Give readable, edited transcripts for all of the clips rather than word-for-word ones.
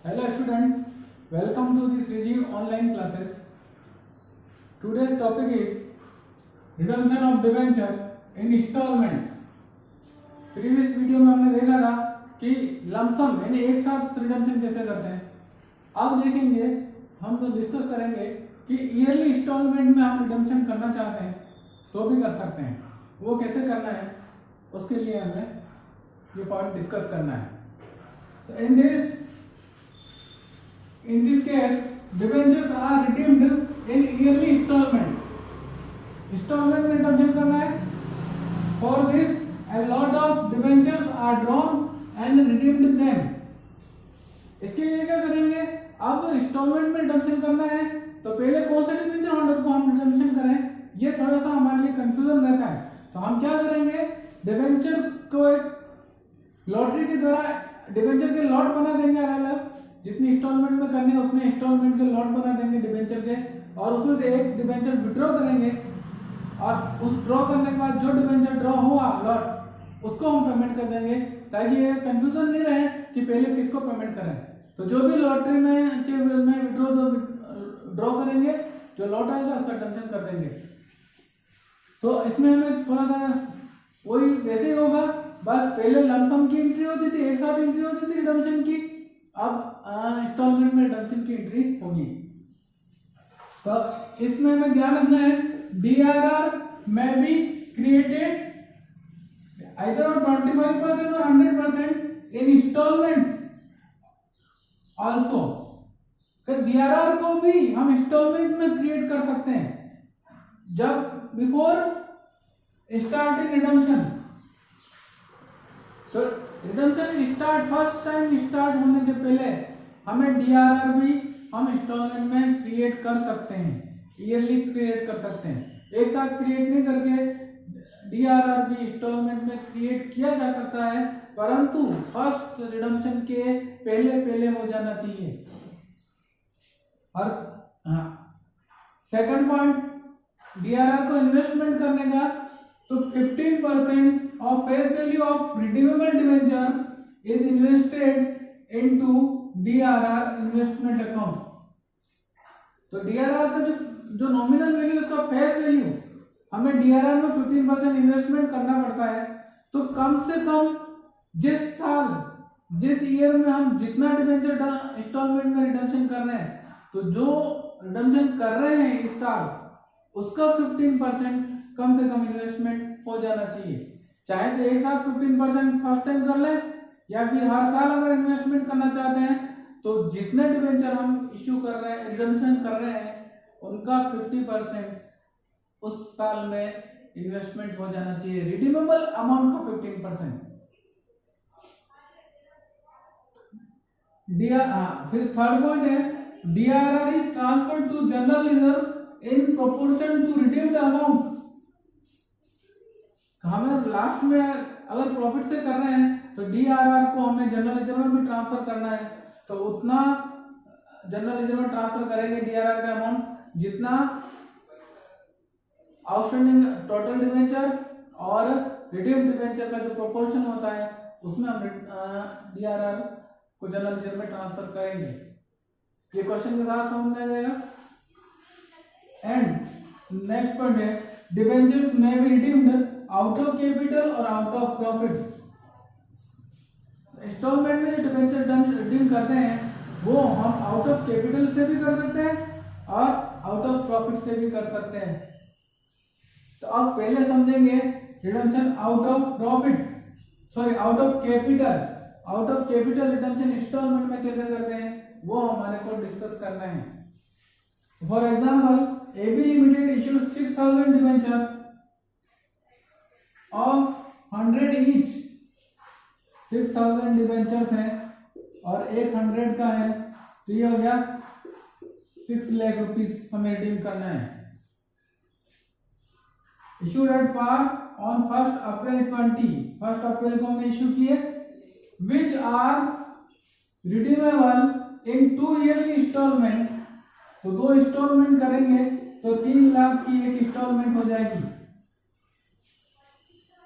Hello students, welcome to the 3G online classes. Today's topic is redemption of debenture in installment. Previous video में हमने देखा था कि lump sum यानी एक साथ रिडम्पशन कैसे करते हैं। अब देखेंगे, हम तो डिस्कस करेंगे कि ईयरली इंस्टॉलमेंट में हम रिडम्पशन करना चाहते हैं तो भी कर सकते हैं। वो कैसे करना है उसके लिए हमें ये पॉइंट डिस्कस करना है। तो इन this case, debentures are redeemed in yearly installment. Installment में redemption करना है। For this, a lot of debentures are drawn and redeemed them. इसके लिए क्या करेंगे? अब installment में redemption करना है तो पहले कौन सा डिबेंचर होल्डर को हम redemption करें, ये थोड़ा सा हमारे लिए कंफ्यूजन रहता है। तो हम क्या करेंगे, डिबेंचर को एक लॉटरी के द्वारा डिबेंचर के लॉट बना देंगे अलग-अलग, जितनी इंस्टॉलमेंट में करनी है उतने इंस्टॉलमेंट के लॉट बना देंगे डिबेंचर के, और उसमें से एक डिबेंचर विड्रॉ करेंगे और उस ड्रॉ करने के बाद जो डिबेंचर ड्रॉ हुआ लॉट उसको हम पेमेंट कर देंगे, ताकि ये कंफ्यूजन नहीं रहे कि पहले किसको पेमेंट करें। तो जो भी लॉटरी में ड्रॉ करेंगे, जो लॉट आएगा उसका रिडम्पशन कर देंगे। तो इसमें हमें थोड़ा सा वही वैसे ही होगा, बस पहले लमसम की एंट्री होती थी, एक साथ एंट्री होती थी रिडम्पशन की, अब इंस्टॉलमेंट में रिडम्पशन की एंट्री होगी। तो इसमें हमें ध्यान रखना है, डीआरआर में be created either 25% or 100% in installments also। फिर डीआरआर को भी हम इंस्टॉलमेंट में क्रिएट कर सकते हैं जब बिफोर स्टार्टिंग रिडम्पशन। तो redemption start first time start होने के पहले हमें डीआरआर भी हम इंस्टॉलमेंट में क्रिएट कर सकते हैं, ईयरली क्रिएट कर सकते हैं। एक साथ क्रिएट नहीं करके डीआरआर भी इंस्टॉलमेंट में क्रिएट किया जा सकता है, परंतु फर्स्ट रिडम्पशन के पहले हो जाना चाहिए। और सेकंड पॉइंट, डीआरआर को इन्वेस्टमेंट करने का, तो 15% of face value of redeemable debenture is invested into DRR investment account. तो डीआरआर का जो नॉमिनल वैल्यू, उसका फेस वैल्यू हमें डीआरआर में 15% इन्वेस्टमेंट करना पड़ता है। तो कम से कम जिस साल जिस ईयर में हम जितना डिबेंचर इंस्टॉलमेंट में रिडम्पशन कर रहे हैं, तो जो रिडम्पशन कर रहे हैं इस साल उसका 15% कम से कम इन्वेस्टमेंट हो जाना चाहिए। चाहे तो एक साथ 15% फर्स्ट टाइम कर लें, या फिर हर साल अगर इन्वेस्टमेंट करना चाहते हैं तो जितने डिबेंचर हम इश्यू कर रहे हैं, रिडम्पशन कर रहे हैं, उनका 50% उस साल में इन्वेस्टमेंट हो जाना चाहिए, रिडीमेबल अमाउंट का 15%। फिर थर्ड पॉइंट है, DRR is transferred to general reserve in proportion to redeemed amount. हमें लास्ट में अगर प्रॉफिट से कर रहे हैं तो डीआरआर को हमें जनरल रिजर्व में भी ट्रांसफर करना है, तो उतना जनरल रिजर्व में ट्रांसफर करेंगे डीआरआर का अमाउंट जितना आउटस्टैंडिंग टोटल डिबेंचर और रिडीम्ड डिबेंचर का जो प्रोपोर्शन होता है उसमें हम डीआरआर को जनरल रिजर्व में ट्रांसफर करेंगे। ये क्वेश्चन के साथ समझ में आ जाएगा। एंड नेक्स्ट पॉइंट है, डिबेंचर्स में be redeemed out of capital और आउट ऑफ प्रॉफिट्स। इंस्टॉलमेंट में जो डिबेंचर रिडीम करते हैं वो हम आउट ऑफ कैपिटल से भी कर सकते हैं और आउट ऑफ प्रॉफिट से भी कर सकते हैं। तो अब पहले समझेंगे redemption out of profit, sorry out of capital. Out of capital redemption instalment में कैसे करते हैं वो हमारे को डिस्कस करना है। For example, AB limited issued 6000 debenture of 100 each. 6000 debentures हैं और 100 का है, तो ये हो गया 6 लाख रुपीज हमें रिडीम करना है। Issued at par on 1 April 20। 1 अप्रैल को हमने इश्यू किए, which are redeemable in 2 yearly instalment. तो 2 इंस्टॉलमेंट करेंगे तो 3 लाख की एक इंस्टॉलमेंट हो जाएगी।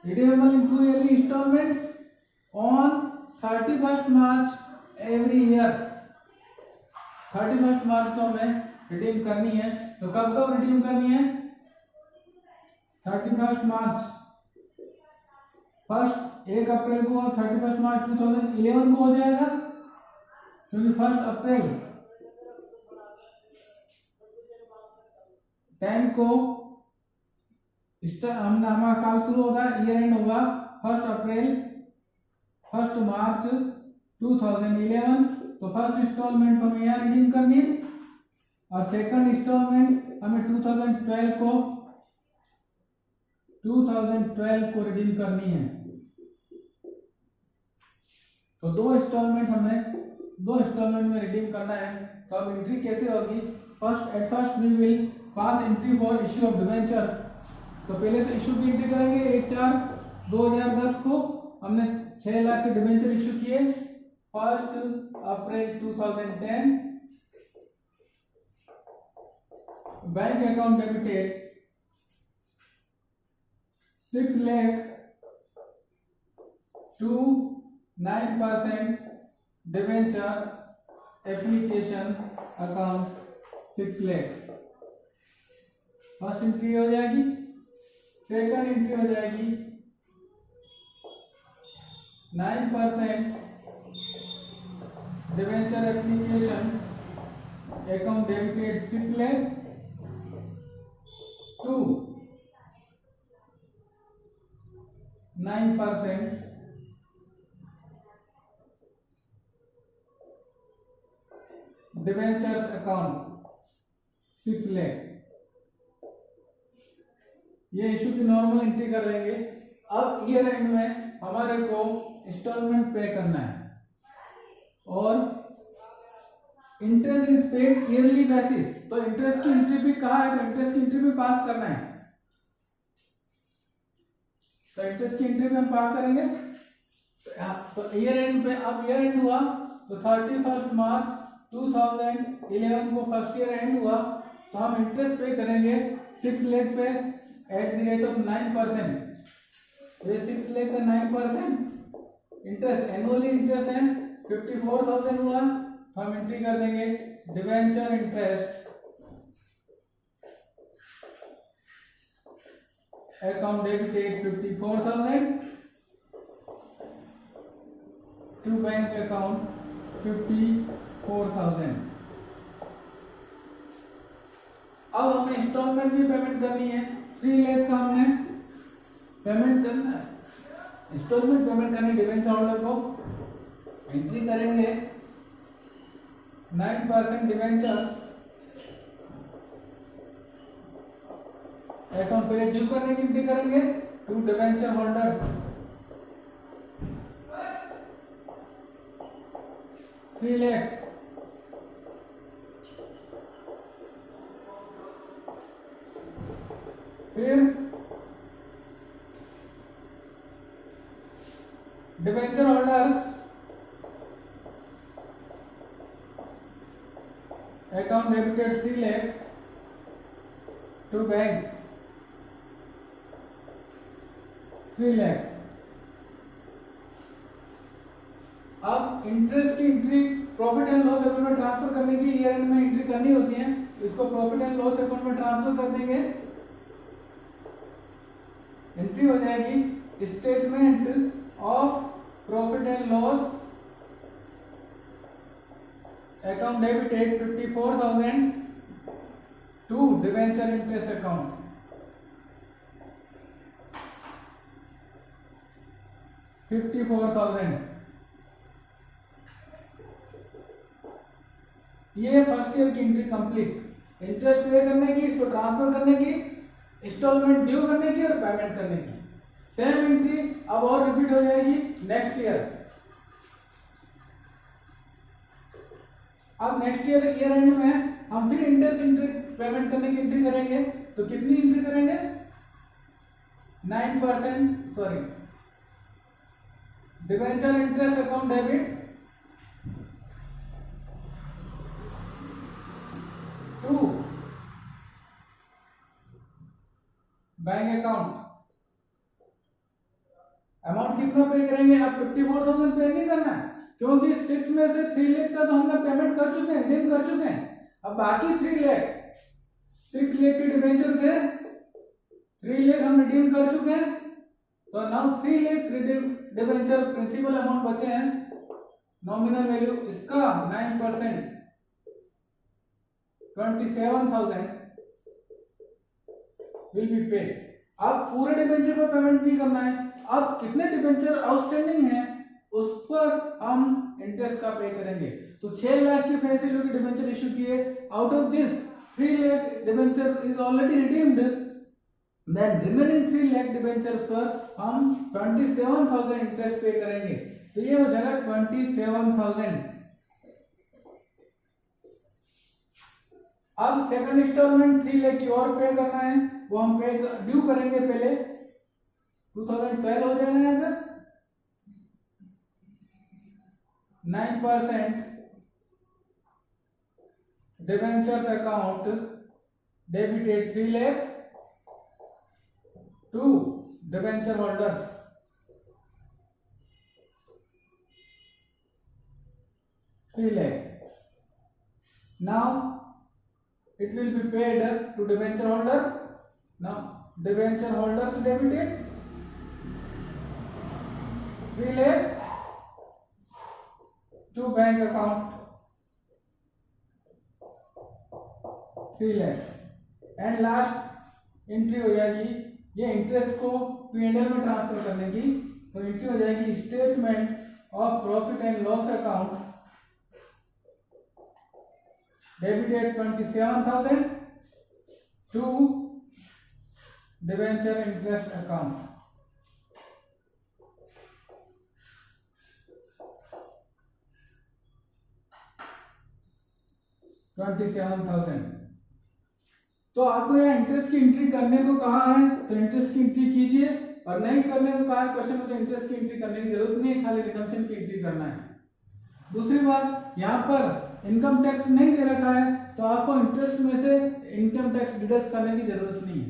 Redeemable in 2 yearly instalment on 31 March every year. 31 मार्च को हमें रिडीम करनी है। तो कब कब रिडीम करनी है? 31 मार्च, 1 अप्रैल को और 31 मार्च 2011 को हो जाएगा, क्योंकि 1 अप्रैल 10 को हमने हमारा साल शुरू होगा, ईयर एंड होगा 1 अप्रैल 1 मार्च 2011। तो फर्स्ट इंस्टॉलमेंट को हमें यहाँ रिडीम करनी है और सेकंड इंस्टॉलमेंट हमें 2012 को रिडीम करनी है। तो दो इंस्टॉलमेंट में रिडीम करना है। तो अब एंट्री कैसे होगी? First we will pass entry for issue of debenture. तो पहले तो इश्यू की एंट्री करेंगे। 1/4/2010 को हमने 6 लाख के डिबेंचर इश्यू किए। 1 अप्रैल 2010 bank account debited 6 lakh to 9% debenture application account 6 lakh. First entry हो जाएगी। सेकंड एंट्री हो जाएगी 9% debenture application account debited 6 lakh to 9% debentures account 6 lakh. ये इशू की नॉर्मल एंट्री कर देंगे। अब ईयर एंड में हमारे को इंस्टॉलमेंट पे करना है और interest is paid yearly basis. तो इंटरेस्ट की एंट्री भी कहा है, तो इंटरेस्ट की एंट्री भी पास करना है। तो इंटरेस्ट की एंट्री भी हम पास करेंगे। तो ईयर एंड पे, अब ईयर एंड हुआ तो 31 मार्च 2011 को फर्स्ट ईयर एंड हुआ, तो हम इंटरेस्ट पे करेंगे 6 लाख पे एट द रेट ऑफ 9%। ये 6 लाख का 9% इंटरेस्ट, एनुअली इंटरेस्ट है 54,000 हुआ, तो हम एंट्री कर देंगे debenture interest account debited 54,000 to bank account 54,000। अब हमें इंस्टॉलमेंट भी पेमेंट करनी है। 3 लाख का हमने पेमेंट करना है, इंस्टॉलमेंट पेमेंट करनी डिबेंचर होल्डर को। एंट्री करेंगे 9% डिबेंचर अकाउंट पहले ड्यू करने की एंट्री करेंगे टू डिबेंचर होल्डर 3 लाख। फिर debenture holders account debited 3 lakh to bank 3 lakh. अब इंटरेस्ट की entry profit and loss account में ट्रांसफर करने की ईयर एंड में एंट्री करनी होती है। इसको प्रॉफिट एंड लॉस अकाउंट में ट्रांसफर कर देंगे। एंट्री हो जाएगी statement of profit and loss account debited 54,000 to debenture interest account 54,000। ये फर्स्ट ईयर की एंट्री कंप्लीट। इंटरेस्ट पे करने की, इसको ट्रांसफर करने की, इंस्टॉलमेंट ड्यू करने की और पेमेंट करने की। सेम एंट्री अब और रिपीट हो जाएगी नेक्स्ट ईयर। अब नेक्स्ट ईयर एंड में हम फिर इंटरेस्ट एंट्री पेमेंट करने की एंट्री करेंगे। तो कितनी एंट्री करेंगे? 9%, sorry, debenture interest account debit to bank account. Amount कितना पे करेंगे? अब 54,000 पे नहीं करना है, क्योंकि 6 में से 3 लाख का तो हमने पेमेंट कर चुके हैं, रिडीम कर चुके हैं। अब बाकी 3 लाख, 6 लाख के डिबेंचर थे, 3 लाख हम रिडीम कर चुके हैं, तो now 3 lakh debenture principal amount बचे हैं। नॉमिनल वैल्यू इसका 9% 27,000 विल बी पेड। अब पूरे डिबेंचर पर पेमेंट नहीं करना है, अब कितने डिबेंचर आउटस्टैंडिंग है उस पर हम इंटरेस्ट का पे करेंगे। तो 6 लाख की फेस वैल्यू के डिबेंचर इशू किए, out of this 3 lakh debenture is already redeemed, then remaining 3 lakh debenture पर हम 27,000 इंटरेस्ट पे करेंगे। तो ये हो जाएगा 27,000। अब सेकंड इंस्टॉलमेंट 3 लाख की और पे करना है, वो हम पे ड्यू करेंगे पहले 2012 हो जाएगा यहाँ पर 9% debentures account debited 3 lakh to debenture holders, now it will be paid to debenture holder. Now debenture holders debited 3 lakh to bank account 3 lakh and last entry हो जाएगी ये इंटरेस्ट को P&L में ट्रांसफर करने की। तो एंट्री हो जाएगी statement of profit and loss account debited 27,000 to debenture interest account. तो आपको यहाँ इंटरेस्ट की एंट्री करने को कहा है, तो इंटरेस्ट की एंट्री कीजिए, और नहीं करने को कहा है क्वेश्चन में, तो इंटरेस्ट की एंट्री करने की जरूरत नहीं है, खाली रिडम्पशन की एंट्री करना है। दूसरी बात, यहाँ पर इनकम टैक्स नहीं दे रखा है, तो आपको इंटरेस्ट में से इनकम टैक्स डिडक्ट करने की जरूरत नहीं है।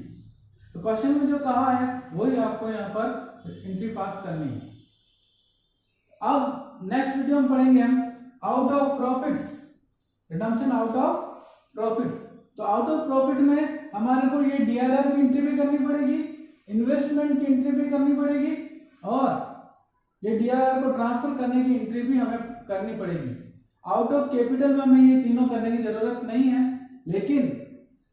तो क्वेश्चन में जो कहा है वही आपको यहाँ पर एंट्री पास करनी है। अब नेक्स्ट वीडियो में पढ़ेंगे हम out of profits, redemption out of profits. तो आउट ऑफ प्रॉफिट में हमारे को ये DRR की एंट्री भी करनी पड़ेगी, इन्वेस्टमेंट की एंट्री भी करनी पड़ेगी, और ये DRR को ट्रांसफर करने की एंट्री भी हमें करनी पड़ेगी। आउट ऑफ कैपिटल में हमें ये तीनों करने की जरूरत नहीं है, लेकिन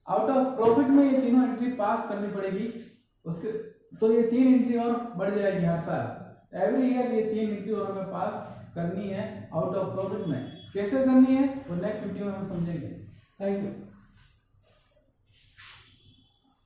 आउट ऑफ प्रॉफिट में ये तीनों एंट्री पास करनी पड़ेगी। उसके तो ये 3 एंट्री और बढ़ जाएगी हर साल, एवरी ईयर ये 3 एंट्री और हमें पास करनी है आउट ऑफ प्रॉफिट में। कैसे करनी है वो नेक्स्ट वीडियो में हम समझेंगे। Thank you.